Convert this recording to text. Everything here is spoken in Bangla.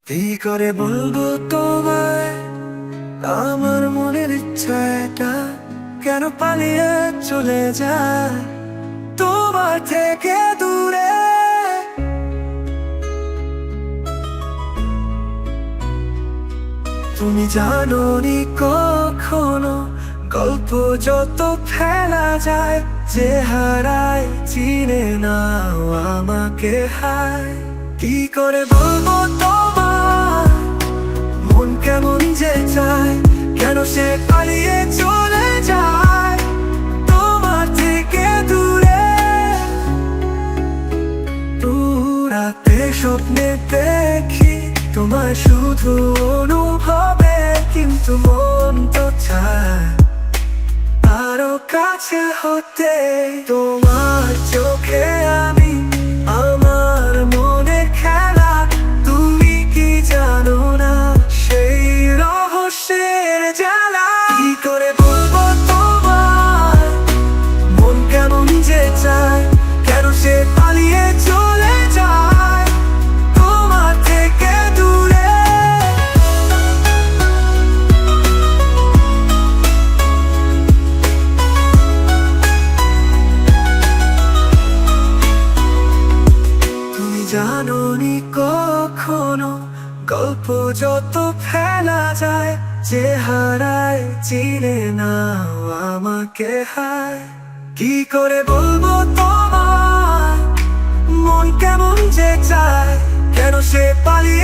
কি করে বলবো তোমায় আমার মনের ইচ্ছা এটা, কেন পালিয়ে চলে যায় তোমার থেকে দূরে। তুমি জানো নি কখনো গল্প যত ফেলা যায়, যে হারায় চিনে নাও আমাকে হায়। কি করে বলবো তোমার মন কেমন যে চায়, কেন সে পালিয়ে চলে যায় তোমার থেকে দূরে। রাতে স্বপ্নে দেখি তোমার শুধু অনুভবে, কিন্তু মন তো চায় আরো কাছে হতে। তোমার চোখে আমি আমার মনে খেলা, তুমি কি জানো না সেই রহস্যের জ্বালা। কি করে বলবো তোমার মন কেমন যে চায়, কেন সে পালিয়ে চলে যায় তোমার থেকে দূরে। তুমি জানো নি কখনো গল্প যত ফেলা যায়, যে হারায় চিনে নাও আমাকে হায়। কি করে বলবো তোমার মন কেমন যে চায়, কেন সে পালিয়ে